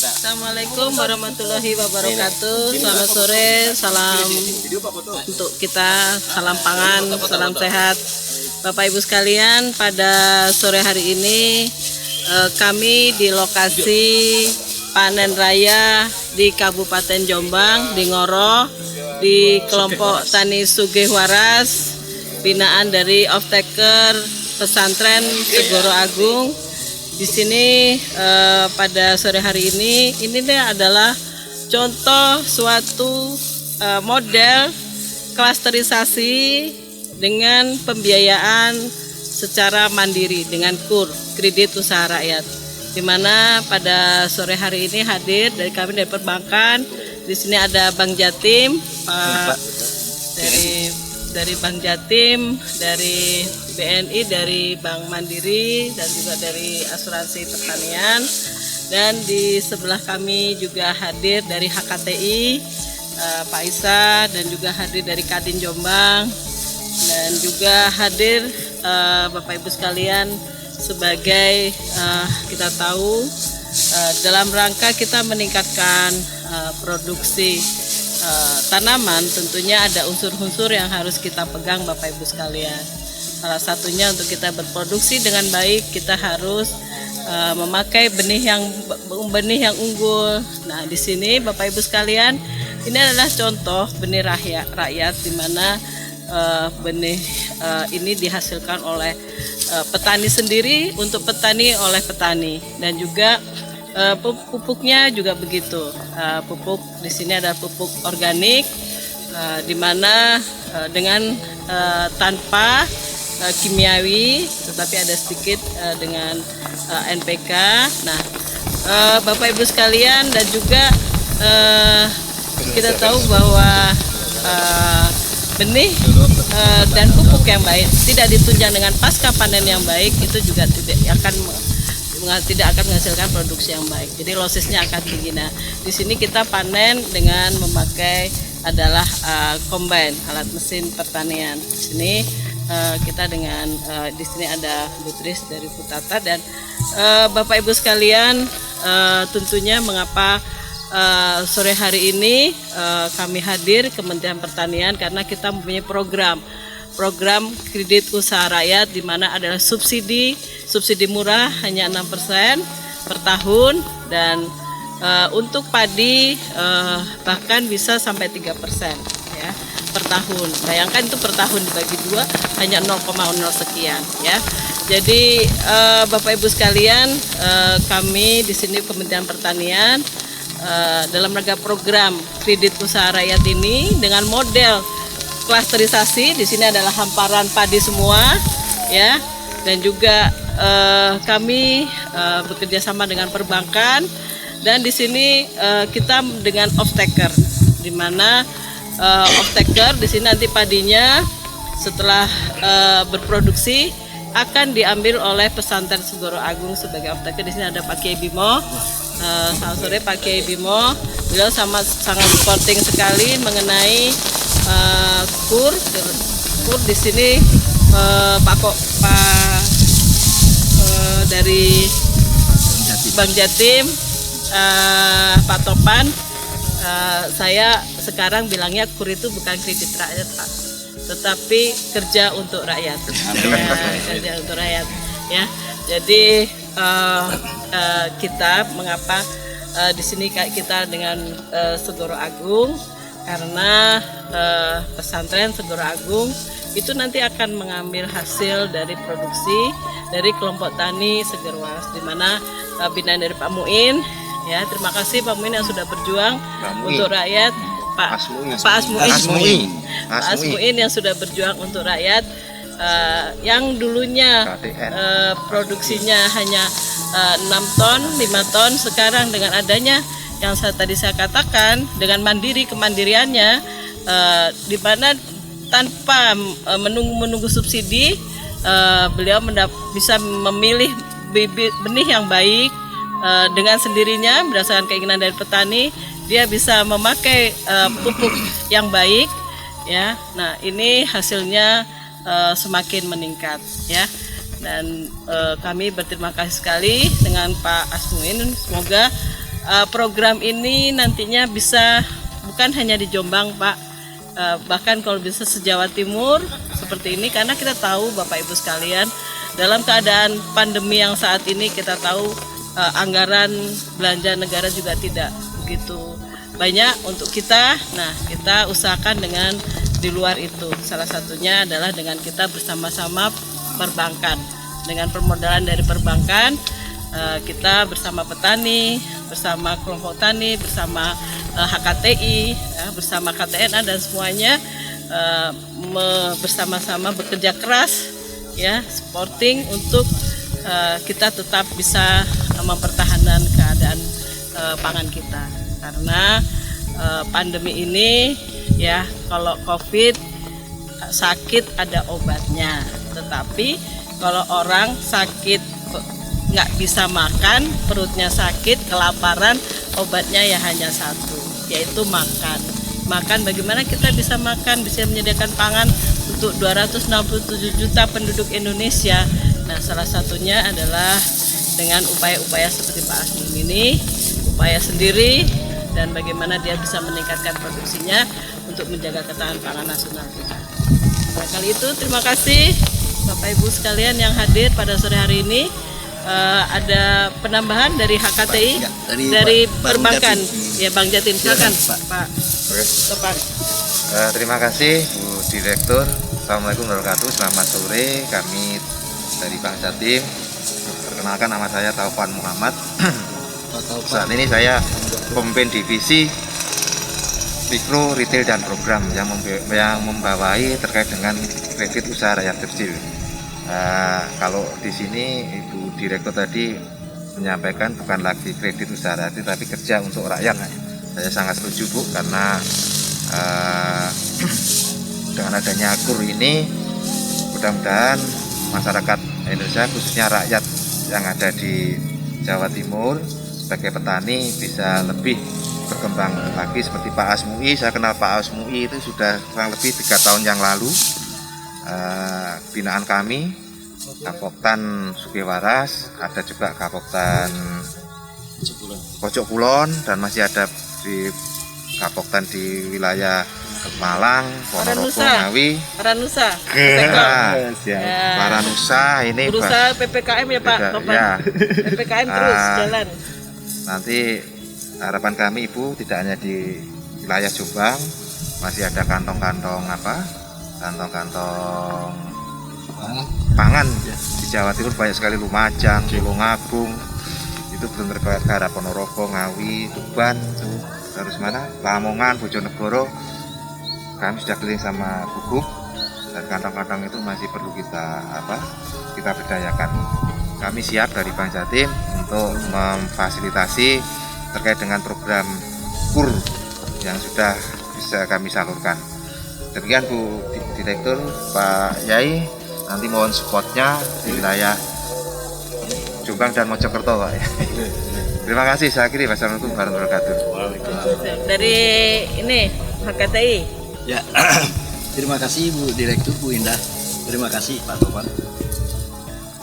Assalamualaikum warahmatullahi wabarakatuh. Selamat sore, salam untuk kita, salam pangan, salam sehat. Bapak Ibu sekalian, pada sore hari ini kami di lokasi panen raya di Kabupaten Jombang, di Ngoro, di kelompok Tani Sugih Waras, binaan dari off-taker pesantren Segoro Agung. Di sini pada sore hari ini adalah contoh suatu model klasterisasi dengan pembiayaan secara mandiri dengan KUR, Kredit Usaha Rakyat, di mana pada sore hari ini hadir dari kami dari perbankan. Di sini ada Bank Jatim, Pak dari Bank Jatim, dari BNI, dari Bank Mandiri, dan juga dari Asuransi Pertanian. Dan di sebelah kami juga hadir dari HKTI, Pak Isa, dan juga hadir dari Kadin Jombang, dan juga hadir Bapak Ibu sekalian sebagai kita tahu dalam rangka kita meningkatkan produksi tanaman, tentunya ada unsur-unsur yang harus kita pegang Bapak Ibu sekalian. Salah satunya untuk kita berproduksi dengan baik, kita harus memakai benih yang unggul. Nah, di sini Bapak Ibu sekalian, ini adalah contoh benih rakyat di mana benih ini dihasilkan oleh petani sendiri untuk petani oleh petani, dan juga pupuknya juga begitu. Pupuk di sini ada pupuk organik, di mana dengan tanpa kimiawi, tetapi ada sedikit dengan NPK. Nah, Bapak Ibu sekalian, dan juga kita tahu bahwa benih dan pupuk yang baik, tidak ditunjang dengan pasca panen yang baik, itu juga tidak akan menghasilkan produksi yang baik. Jadi losesnya akan tinggi. Nah, di sini kita panen dengan memakai adalah combine, alat mesin pertanian. Di sini kita dengan di sini ada Butris dari Putata dan Bapak Ibu sekalian, tentunya mengapa sore hari ini kami hadir Kementerian Pertanian, karena kita mempunyai program kredit usaha rakyat, di mana adalah subsidi murah hanya 6% per tahun, dan untuk padi bahkan bisa sampai 3% ya per tahun. Bayangkan itu per tahun dibagi 2 hanya 0,0 sekian ya. Jadi Bapak Ibu sekalian, kami di sini Kementerian Pertanian dalam rangka program kredit usaha rakyat ini dengan model klasterisasi. Di sini adalah hamparan padi semua ya, dan juga kami bekerja sama dengan perbankan, dan di sini kita dengan off-taker, di mana off-taker di sini nanti padinya setelah berproduksi akan diambil oleh pesantren Segoro Agung sebagai off-taker. Di sini ada Pak Kiai Bimo. Selamat sore Pak Kiai Bimo. Beliau sangat supporting sekali mengenai kur di sini. Pak dari Bank Jatim, Pak Topan. Saya sekarang bilangnya kur itu bukan kredit rakyat Pak, tetapi kerja untuk rakyat. Kerja untuk rakyat ya. Jadi kita mengapa di sini kita dengan Segoro Agung, karena pesantren Segoro Agung itu nanti akan mengambil hasil dari produksi dari kelompok tani Segerwas, di mana binaan dari Pak Muin ya. Terima kasih Pak Muin yang sudah berjuang untuk rakyat. Pak Asmuin yang sudah berjuang untuk rakyat, yang dulunya produksinya hanya 6 ton, 5 ton, sekarang dengan adanya yang tadi saya katakan, dengan kemandiriannya, di mana tanpa menunggu subsidi, beliau bisa memilih bibit benih yang baik dengan sendirinya berdasarkan keinginan dari petani. Dia bisa memakai pupuk yang baik ya. Nah, ini hasilnya semakin meningkat ya. Dan kami berterima kasih sekali dengan Pak Asmuin. Semoga program ini nantinya bisa bukan hanya di Jombang Pak, bahkan kalau bisa se-Jawa Timur seperti ini, karena kita tahu Bapak Ibu sekalian, dalam keadaan pandemi yang saat ini kita tahu anggaran belanja negara juga tidak begitu banyak untuk kita. Nah, kita usahakan dengan di luar itu. Salah satunya adalah dengan kita bersama-sama perbankan, dengan permodalan dari perbankan, kita bersama petani, bersama kelompok tani, bersama HKTI, bersama KTNA, dan semuanya bersama-sama bekerja keras ya, supporting untuk kita tetap bisa mempertahankan keadaan pangan kita. Karena pandemi ini ya, kalau COVID sakit ada obatnya, tetapi kalau orang sakit nggak bisa makan, perutnya sakit, kelaparan, obatnya ya hanya satu, yaitu makan. Bagaimana kita bisa makan, bisa menyediakan pangan untuk 267 juta penduduk Indonesia. Nah, salah satunya adalah dengan upaya-upaya seperti Pak Asmun ini, upaya sendiri, dan bagaimana dia bisa meningkatkan produksinya untuk menjaga ketahanan pangan nasional kita. Kali itu terima kasih Bapak Ibu sekalian yang hadir pada sore hari ini. Ada penambahan dari HKTI, dari perbankan ya, Bank Jatim. Silakan Pak Topan. Terima kasih Bu Direktur. Assalamualaikum warahmatullahi wabarakatuh. Selamat sore, kami dari Bank Jatim. Perkenalkan, nama saya Taufan Muhammad. Saat ini saya pemimpin divisi mikro, retail, dan program yang membawai terkait dengan kredit usaha rakyat kecil. Kalau di sini Ibu Direktur tadi menyampaikan bukan lagi kredit usaha rakyat, tapi kerja untuk rakyat. Saya sangat setuju Bu, karena dengan adanya KUR ini mudah-mudahan masyarakat Indonesia khususnya rakyat yang ada di Jawa Timur sebagai petani bisa lebih berkembang lagi seperti Pak Asmui. Saya kenal Pak Asmui itu sudah kurang lebih 3 tahun yang lalu. Binaan kami Gapoktan Sugiwaras, ada juga Gapoktan Pojok Kulon, dan masih ada di Gapoktan di wilayah Malang, Ponorogo, Ngawi, Paranusa, Paranusa ini berusaha PPKM ya Pak, ya. PPKM terus jalan. Nanti harapan kami Ibu tidak hanya di wilayah Jombang, masih ada kantong-kantong kantong-kantong pangan di Jawa Timur banyak sekali, Lumajang, Tulungagung, itu belum tergarap, Ponorogo, Ngawi, Tuban, terus mana, Lamongan, Bojonegoro. Kami sudah keliling sama Guguk, dan kantong-kantong itu masih perlu kita berdayakan. Kami siap dari Bank Jatim untuk memfasilitasi terkait dengan program KUR yang sudah bisa kami salurkan. Demikian Bu Direktur, Pak Yai, nanti mohon supportnya di wilayah Jombang dan Mojokerto, Pak. Terima kasih, saya akhiri. Wassalamualaikum warahmatullahi wabarakatuh. Dari ini HKTI. Ya, terima kasih Bu Direktur, Bu Indah. Terima kasih Pak Topan.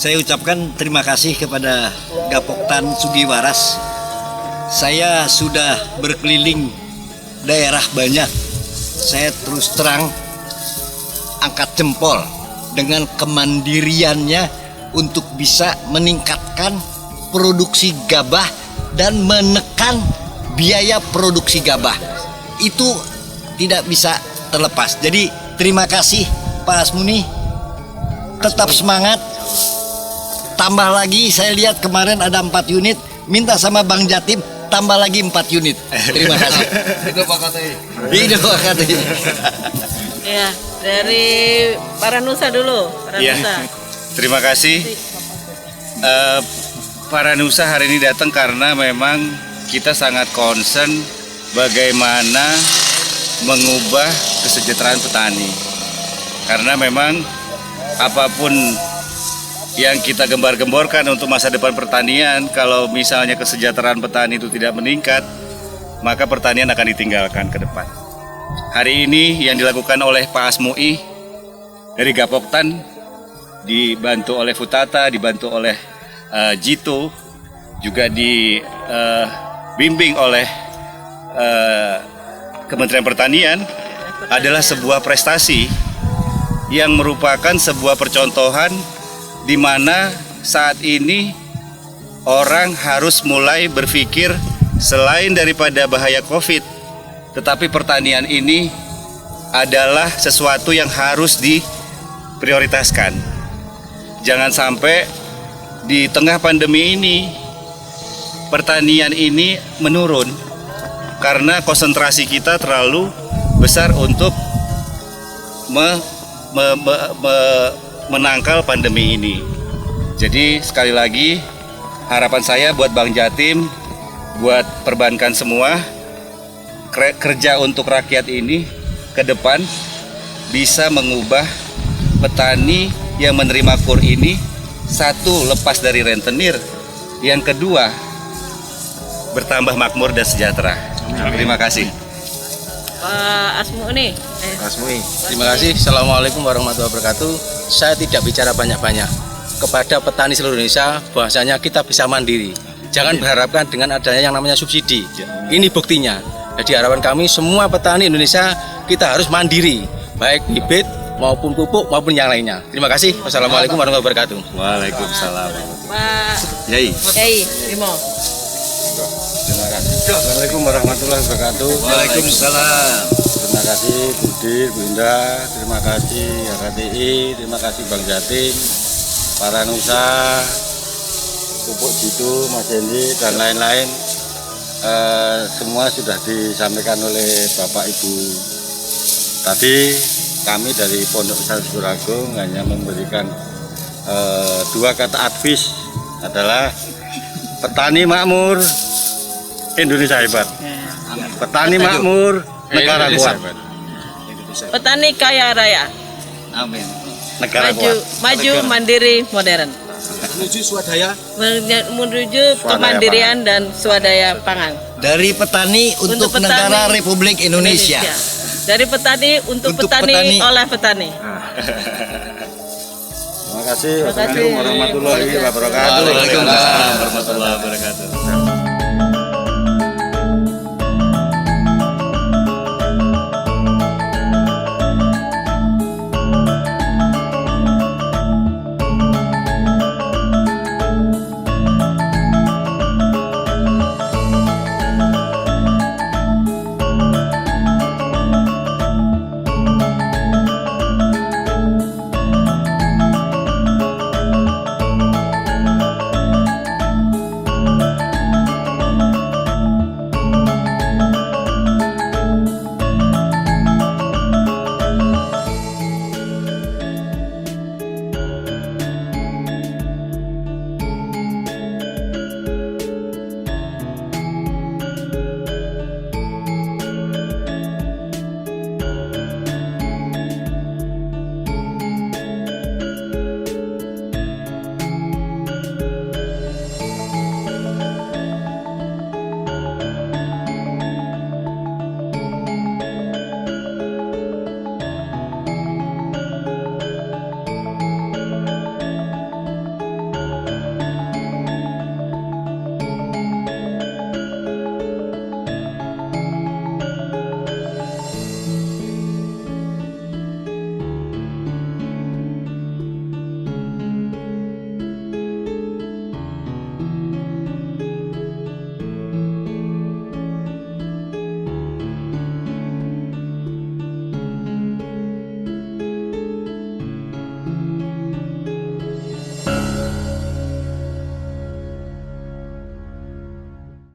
Saya ucapkan terima kasih kepada Gapoktan Sugiwaras. Saya sudah berkeliling daerah banyak. Saya terus terang angkat jempol dengan kemandiriannya untuk bisa meningkatkan produksi gabah dan menekan biaya produksi gabah. Itu tidak bisa terlepas. Jadi terima kasih Pak Asmuni, tetap semangat. Tambah lagi, saya lihat kemarin ada 4 unit, minta sama Bang Jatim tambah lagi 4 unit. Terima kasih. Itu Pak KTI. Itu Pak KTI. Ya, dari Paranusa dulu. Paranusa. Ya, terima kasih. Paranusa hari ini datang karena memang kita sangat concern bagaimana mengubah kesejahteraan petani, karena memang apapun yang kita gembar-gemborkan untuk masa depan pertanian, kalau misalnya kesejahteraan petani itu tidak meningkat, maka pertanian akan ditinggalkan ke depan. Hari ini yang dilakukan oleh Pak Asmui dari Gapoktan, dibantu oleh Futata, dibantu oleh Jito, juga dibimbing oleh Kementerian Pertanian, adalah sebuah prestasi yang merupakan sebuah percontohan di mana saat ini orang harus mulai berpikir selain daripada bahaya COVID, tetapi pertanian ini adalah sesuatu yang harus diprioritaskan. Jangan sampai di tengah pandemi ini pertanian ini menurun, karena konsentrasi kita terlalu besar untuk menangkal pandemi ini. Jadi sekali lagi harapan saya buat Bank Jatim, buat perbankan semua, kerja untuk rakyat ini ke depan bisa mengubah petani yang menerima KUR ini, satu, lepas dari rentenir, yang kedua bertambah makmur dan sejahtera. Terima kasih. Pak Asmu nih. Asmui. Terima kasih. Assalamualaikum warahmatullahi wabarakatuh. Saya tidak bicara banyak-banyak. Kepada petani seluruh Indonesia, bahwasanya kita bisa mandiri. Jangan berharapkan dengan adanya yang namanya subsidi. Ini buktinya. Jadi harapan kami semua petani Indonesia kita harus mandiri, baik bibit maupun pupuk maupun yang lainnya. Terima kasih. Wassalamualaikum warahmatullahi wabarakatuh. Waalaikumsalam. Pak Yai. Yai Bimo. Terima kasih. Assalamualaikum warahmatullahi wabarakatuh. Waalaikumsalam. Terima kasih Budi, Bu Indah, terima kasih HKTI, terima kasih Bank Jatim, Paranusa, Pupuk Jitu, Mas Hendy, dan lain-lain. Semua sudah disampaikan oleh Bapak Ibu. Tadi kami dari Pondok Pesantren Suragung hanya memberikan 2 kata advis, adalah petani makmur, Indonesia hebat. Petani makmur, negara kuat. petani kaya raya, Amin. Negara maju mandiri modern, Menuju swadaya menuju kemandirian dan swadaya pangan. Dari petani untuk petani negara Republik Indonesia. Dari petani untuk petani oleh petani. Terima kasih. Terima kasih. Assalamualaikum warahmatullahi wabarakatuh. Waalaikumsalam warahmatullahi wabarakatuh.